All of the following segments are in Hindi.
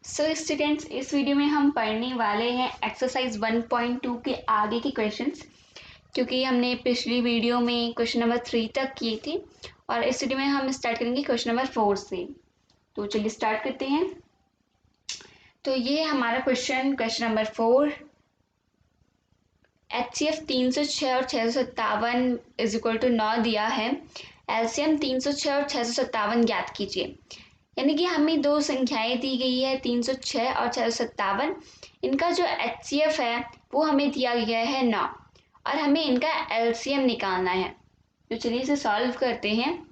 सो स्टूडेंट्स, इस वीडियो में हम पढ़ने वाले हैं एक्सरसाइज 1.2 के आगे के क्वेश्चंस, क्योंकि हमने पिछली वीडियो में क्वेश्चन नंबर 3 तक किए थे और इस वीडियो में हम स्टार्ट करेंगे क्वेश्चन नंबर 4 से। तो चलिए स्टार्ट करते हैं। तो ये है हमारा क्वेश्चन नंबर 4। HCF 306 और 657 इज इक्वल टू 9 दिया है। LCM 306 और 657 ज्ञात कीजिए। यानी कि हमें दो संख्याएं दी गई है 306 और 657। इनका जो HCF है वो हमें दिया गया है 9 और हमें इनका LCM निकालना है। तो चलिए इसे सॉल्व करते हैं।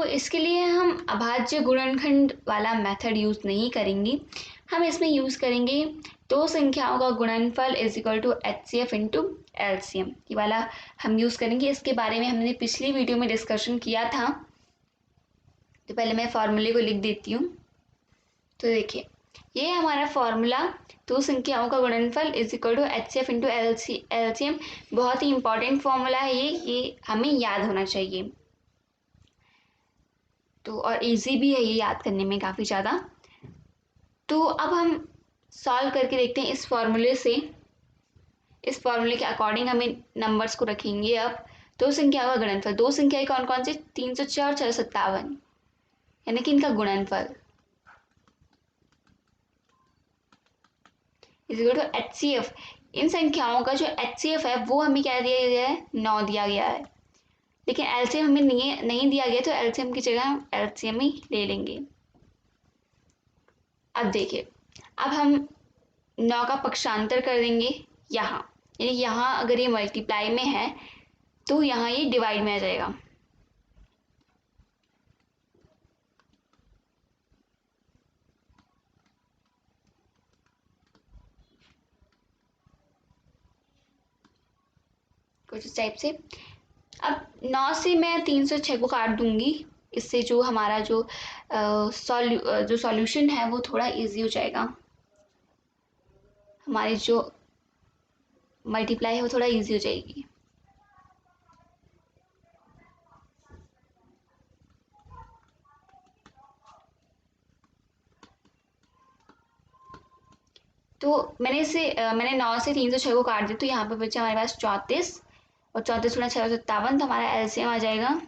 इसके लिए हम अभाज्य गुणनखंड वाला मेथड यूज़ नहीं करेंगे। हम इसमें यूज़ करेंगे दो संख्याओं का गुणनफल is equal to HCF into LCM, ये वाला हम यूज़ करेंगे। इसके बारे में हमने पिछली वीडियो में डिस्कशन किया था। तो पहले मैं फॉर्मूले को लिख देती हूँ। तो देखिए, ये हमारा फॉर्मूला दो संख्याओं का गुणनफल is equal to HCF into LCM। बहुत ही इंपॉर्टेंट फॉर्मूला है ये हमें याद होना चाहिए। तो और इजी भी है ये याद करने में काफ़ी ज़्यादा। तो अब हम सॉल्व करके देखते हैं इस फॉर्मूले से। इस फॉर्मूले के अकॉर्डिंग हमें नंबर्स को रखेंगे। अब दो संख्याओं का गुणनफल, दो संख्याएं कौन कौन सी, 306 और 657, यानी कि इनका गुणनफल इज इक्वल टू HCF। इन संख्याओं का जो HCF है वो हमें क्या दिया गया है, 9 दिया गया है। लेकिन LCM हमें नहीं दिया गया, तो LCM की जगह हम LCM ही ले लेंगे। अब देखिए, अब हम 9 का पक्षांतर कर देंगे यहाँ, यानी यहाँ अगर ये मल्टीप्लाई में है तो यहाँ ये डिवाइड में आ जाएगा। कुछ इस टाइप से। अब 9 से मैं 306 को काट दूंगी। इससे जो हमारा जो सॉल्यूशन है वो थोड़ा इजी हो जाएगा। हमारी जो मल्टीप्लाई है वो थोड़ा इजी हो जाएगी। तो मैंने 9 से 306 को काट दिया, तो यहाँ पे बचा हमारे पास 34 और 34 गुणा 657, तो हमारा LCM आ जाएगा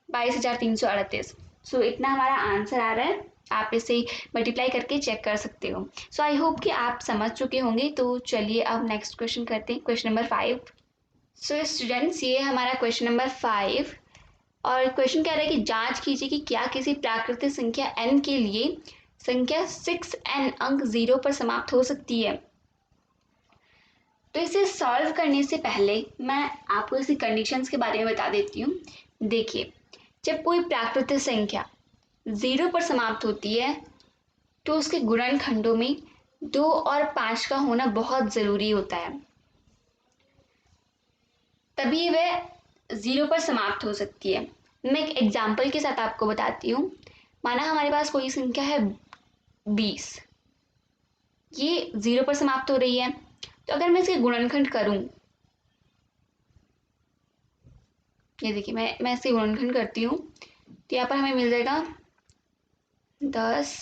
22,338। इतना हमारा आंसर आ रहा है। आप इसे मल्टीप्लाई करके चेक कर सकते हो। आई होप कि आप समझ चुके होंगे। तो चलिए अब नेक्स्ट क्वेश्चन करते हैं, क्वेश्चन नंबर 5। स्टूडेंट्स, ये हमारा क्वेश्चन नंबर 5 और क्वेश्चन कह रहा है कि जांच कीजिए कि क्या किसी प्राकृतिक संख्या n के लिए संख्या 6n अंक 0 पर समाप्त हो सकती है। तो इसे सॉल्व करने से पहले मैं आपको इसकी कंडीशंस के बारे में बता देती हूँ। देखिए, जब कोई प्राकृतिक संख्या 0 पर समाप्त होती है तो उसके गुणनखंडों में 2 और 5 का होना बहुत ज़रूरी होता है, तभी वह 0 पर समाप्त हो सकती है। मैं एक एग्जाम्पल के साथ आपको बताती हूँ। माना हमारे पास कोई संख्या है 20, ये 0 पर समाप्त हो रही है। तो अगर मैं इसके गुणनखंड करूँ, ये देखिए, मैं इसके गुणनखंड करती हूँ तो यहाँ पर हमें मिल जाएगा 10,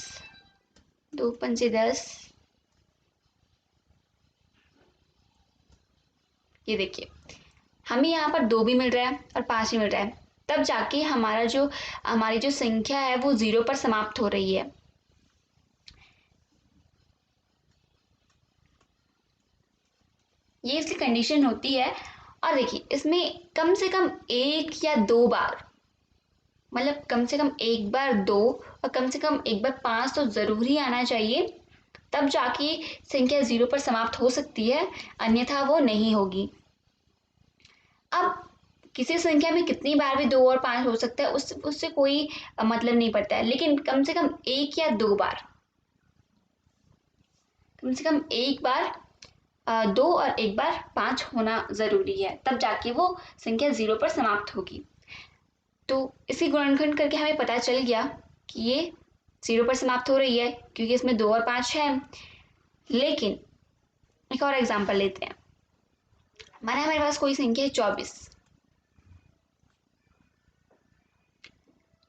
2 पंचे 10। ये देखिए, हमें यहाँ पर 2 भी मिल रहा है और 5 भी मिल रहा है, तब जाके हमारी जो संख्या है वो 0 पर समाप्त हो रही है। ये इसकी कंडीशन होती है। और देखिए, इसमें कम से कम 1 या 2 बार, मतलब कम से कम 1 बार 2 और कम से कम 1 बार 5 तो ज़रूर ही आना चाहिए, तब जाके संख्या 0 पर समाप्त हो सकती है, अन्यथा वो नहीं होगी। अब किसी संख्या में कितनी बार भी 2 और 5 हो सकता है, उससे कोई मतलब नहीं पड़ता है, लेकिन कम से कम 1 या 2 बार, कम से कम 1 बार 2 और 1 बार 5 होना ज़रूरी है, तब जाके वो संख्या 0 पर समाप्त होगी। तो इसी गुणनखंड करके हमें पता चल गया कि ये 0 पर समाप्त हो रही है, क्योंकि इसमें 2 और 5 है। लेकिन एक और एग्जाम्पल लेते हैं। माना हमारे पास कोई संख्या है 24,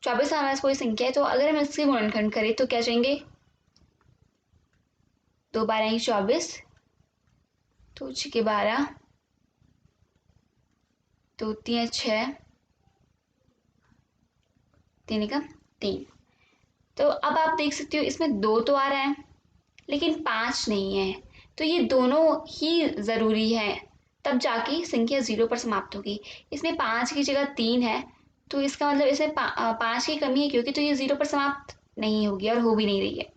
24 हमारे पास कोई संख्या है, तो अगर हम इसके गुणनखंड करें तो क्या चाहिए, 2 12 24, 2 6 12, 2 3 6, 3 का 3। तो अब आप देख सकते हो इसमें 2 तो आ रहा है लेकिन 5 नहीं है, तो ये दोनों ही ज़रूरी है, तब जाके संख्या 0 पर समाप्त होगी। इसमें 5 की जगह 3 है, तो इसका मतलब इसमें 5 की कमी है क्योंकि, तो ये 0 पर समाप्त नहीं होगी और हो भी नहीं रही है।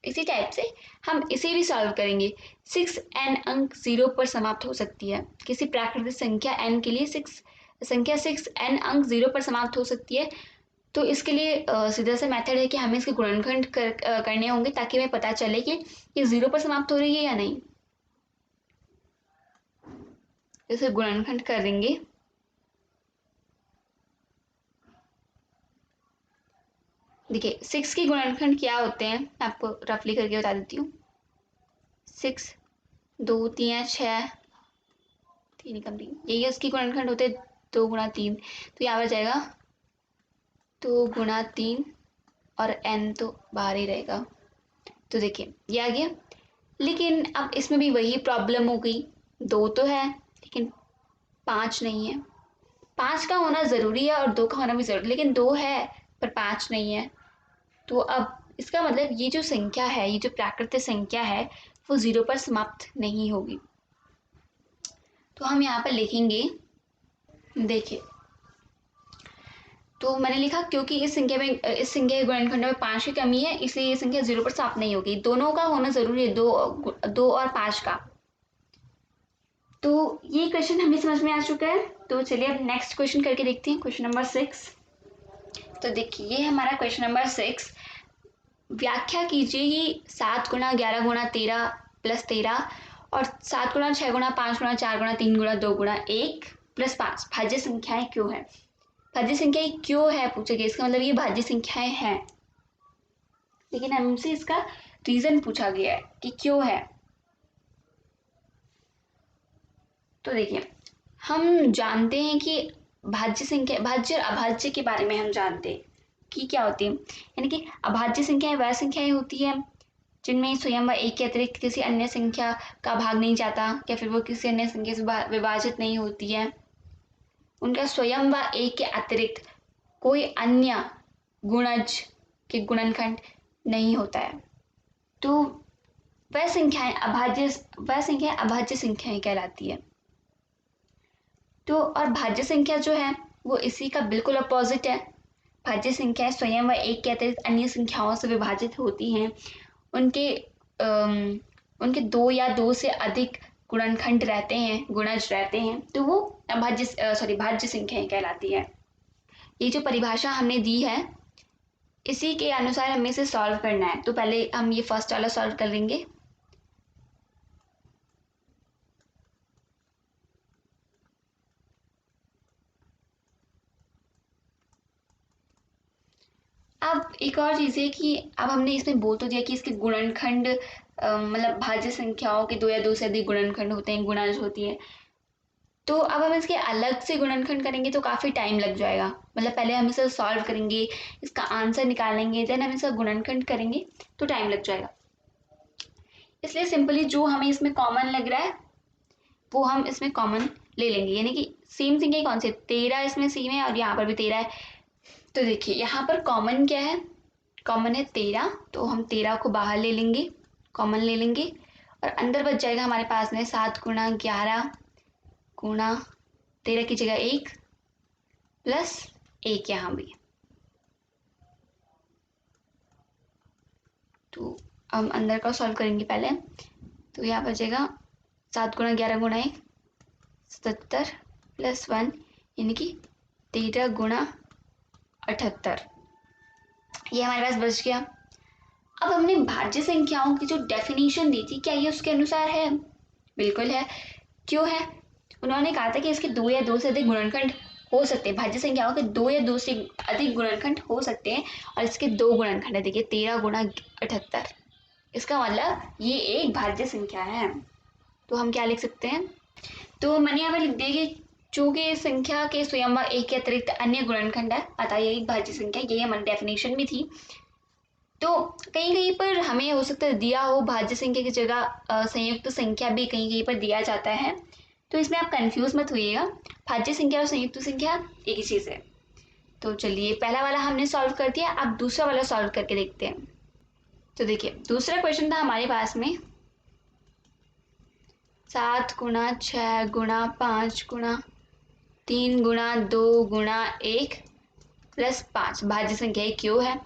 इसी टाइप से हम इसे भी सॉल्व करेंगे। 6n अंक 0 पर समाप्त हो सकती है, किसी प्राकृतिक संख्या n के लिए संख्या 6n अंक 0 पर समाप्त हो सकती है। तो इसके लिए सीधा सा मेथड है कि हमें इसके गुणनखंड करने होंगे ताकि हमें पता चले कि ये 0 पर समाप्त हो रही है या नहीं। इसे गुणनखंड करेंगे, देखिए 6 के गुणनखंड क्या होते हैं, मैं आपको रफली करके बता देती हूँ। 6 2 3 6, 3 कम 3, यही उसकी गुणनखंड होते हैं, 2 गुणा 3, तो यहाँ पर जाएगा 2 गुणा 3 और n तो बाहर ही रहेगा। तो देखिए ये आ गया, लेकिन अब इसमें भी वही प्रॉब्लम हो गई, 2 तो है लेकिन 5 नहीं है। 5 का होना ज़रूरी है और 2 का होना भी ज़रूरी, लेकिन 2 है पर 5 नहीं है। तो अब इसका मतलब ये जो संख्या है, ये जो प्राकृतिक संख्या है, वो 0 पर समाप्त नहीं होगी। तो हम यहाँ पर लिखेंगे, देखिए तो मैंने लिखा क्योंकि इस संख्या के गुणनखंड में 5 की कमी है, इसलिए ये संख्या 0 पर समाप्त नहीं होगी। दोनों का होना जरूरी है, 2 और 5 का। तो ये क्वेश्चन हमें समझ में आ चुका है। तो चलिए अब नेक्स्ट क्वेश्चन करके देखते हैं, क्वेश्चन नंबर 6। तो देखिए ये हमारा क्वेश्चन नंबर 6। व्याख्या कीजिए कि 7 गुणा 11 गुणा 13 प्लस 13 और 7 गुणा 6 गुणा 5 गुणा 4 गुणा 3 गुणा 2 गुणा 1 प्लस 5 भाज्य संख्याएं क्यों है। भाज्य संख्याएं क्यों है पूछा गया, इसका मतलब ये भाज्य संख्याएं हैं, लेकिन हमसे इसका रीजन पूछा गया है कि क्यों है। तो देखिए हम जानते हैं कि भाज्य संख्या, भाज्य और अभाज्य के बारे में हम जानते हैं कि क्या होती है, यानी कि अभाज्य संख्याएं वह संख्याएं होती है जिनमें स्वयं व एक के अतिरिक्त किसी अन्य संख्या का भाग नहीं जाता, या फिर वो किसी अन्य संख्या से विभाजित नहीं होती है। उनका स्वयं व एक के अतिरिक्त कोई अन्य गुणज के गुणनखंड नहीं होता है। तो वह संख्याएं अभाज्य संख्याएं कहलाती है। तो और भाज्य संख्या जो है वो इसी का बिल्कुल अपोजिट है। भाज्य संख्याएं स्वयं व एक के अतिरिक्त अन्य संख्याओं से विभाजित होती हैं, उनके 2 या 2 से अधिक गुणनखंड रहते हैं, गुणज रहते हैं, तो वो भाज्य संख्याएं कहलाती है। ये जो परिभाषा हमने दी है इसी के अनुसार हमें इसे सॉल्व करना है। तो पहले हम ये फर्स्ट वाला सॉल्व कर लेंगे। अब एक और चीज़ है कि अब हमने इसमें बोल तो दिया कि इसके गुणनखंड मतलब भाज्य संख्याओं के 2 या 2 से अधिक गुणनखंड होते हैं, गुणज होती है। तो अब हम इसके अलग से गुणनखंड करेंगे तो काफ़ी टाइम लग जाएगा, मतलब पहले हम इसे सॉल्व करेंगे, इसका आंसर निकालेंगे, देन हम इसका गुणनखंड करेंगे तो टाइम लग जाएगा। इसलिए सिंपली जो हमें इसमें कॉमन लग रहा है वो हम इसमें कॉमन ले लेंगे, यानी कि सेम थिंग है, कौन से 13 इसमें सेम है और यहाँ पर भी 13 है। तो देखिए यहाँ पर कॉमन क्या है, कॉमन है 13, तो हम 13 को बाहर ले लेंगे, कॉमन ले लेंगे, और अंदर बच जाएगा हमारे पास में 7 गुणा 11 गुणा 13 की जगह 1 प्लस 1 यहाँ भी। तो हम अंदर का सॉल्व करेंगे पहले, तो यहाँ बचेगा 7 गुणा 11 गुणा 1 77 प्लस 1 यानी कि 13 गुणा 78, ये हमारे पास बच गया। अब हमने भाज्य संख्याओं की जो डेफिनेशन दी थी, क्या ये उसके अनुसार है? बिल्कुल है। क्यों है? उन्होंने कहा था कि इसके 2 या 2 से अधिक गुणनखंड हो सकते हैं, भाज्य संख्याओं के 2 या 2 से अधिक गुणनखंड हो सकते हैं, और इसके 2 गुणनखंड है, देखिए 13 गुणा 78, इसका मतलब ये एक भाज्य संख्या है। तो हम क्या लिख सकते हैं, तो मैंने यहाँ पर लिख दिया कि चूंकि संख्या के स्वयंवर एक के अतिरिक्त अन्य गुणनखंड है अतः यह एक भाज्य संख्या, यही हमारी डेफिनेशन भी थी। तो कहीं कहीं पर हमें हो सकता है दिया हो भाज्य संख्या की जगह संयुक्त संख्या भी कहीं कहीं पर दिया जाता है, तो इसमें आप कंफ्यूज मत होइएगा, भाज्य संख्या और संयुक्त संख्या एक ही चीज़ है। तो चलिए पहला वाला हमने सॉल्व कर दिया, अब दूसरा वाला सॉल्व करके देखते हैं। तो देखिए दूसरा क्वेश्चन था हमारे पास में 7 गुणा 6 गुणा 5 गुणा 3 गुणा 2 गुणा 1 प्लस 5 भाज्य संख्या क्यों है,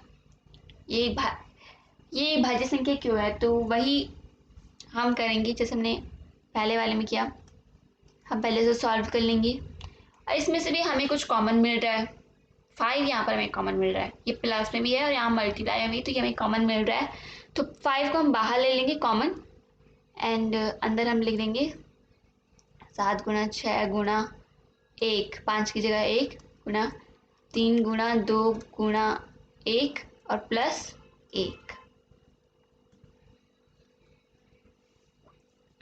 ये भाज्य संख्या क्यों है। तो वही हम करेंगे जैसे हमने पहले वाले में किया, हम पहले से सॉल्व कर लेंगे और इसमें से भी हमें कुछ कॉमन मिल रहा है, 5 यहाँ पर हमें कॉमन मिल रहा है, ये प्लस में भी है और यहाँ मल्टीप्लाई में भी, तो ये हमें कॉमन मिल रहा है। तो 5 को हम बाहर ले लेंगे कॉमन एंड अंदर हम लिख देंगे 7 गुणा 6 गुणा 1, 5 की जगह 1 गुणा 3 गुणा 2 गुणा 1 और प्लस 1।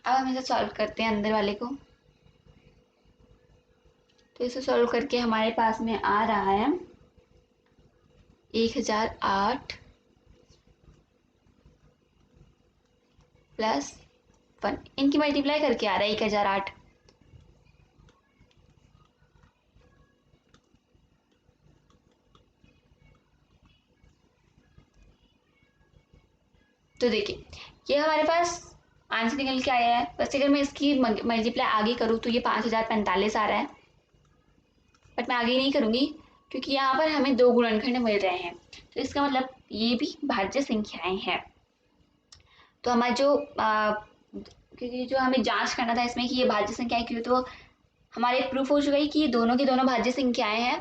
अब हम इसे सॉल्व करते हैं अंदर वाले को। तो इसे सॉल्व करके हमारे पास में आ रहा है 1008 प्लस 1, इनकी मल्टीप्लाई करके आ रहा है 1008। तो देखिए ये हमारे पास आंसर निकल के आया है। वैसे अगर मैं इसकी मल्टीप्लाई आगे करूँ तो ये 5045 आ रहा है, बट मैं आगे नहीं करूँगी क्योंकि यहाँ पर हमें 2 गुणनखंड मिल रहे हैं, तो इसका मतलब ये भी भाज्य संख्याएं हैं। तो हमारा क्योंकि जो हमें जांच करना था इसमें कि ये भाज्य संख्याएं क्यों, तो हमारे प्रूफ हो चुका है कि ये दोनों की दोनों भाज्य संख्याएं हैं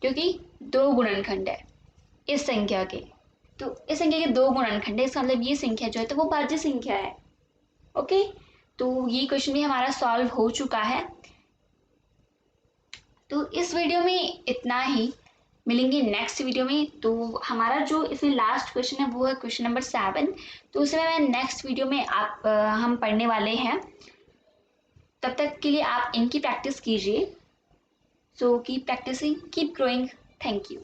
क्योंकि 2 गुणनखंड है इस संख्या के। तो इस संख्या के 2 गुणनखंड है, इसका मतलब ये संख्या जो है तो वो भाज्य संख्या है। ओके, तो ये क्वेश्चन भी हमारा सॉल्व हो चुका है। तो इस वीडियो में इतना ही, मिलेंगे नेक्स्ट वीडियो में। तो हमारा जो इसमें लास्ट क्वेश्चन है वो है क्वेश्चन नंबर 7, तो उसमें मैं नेक्स्ट वीडियो में हम पढ़ने वाले हैं। तब तक के लिए आप इनकी प्रैक्टिस कीजिए। So keep practising, keep growing. Thank you.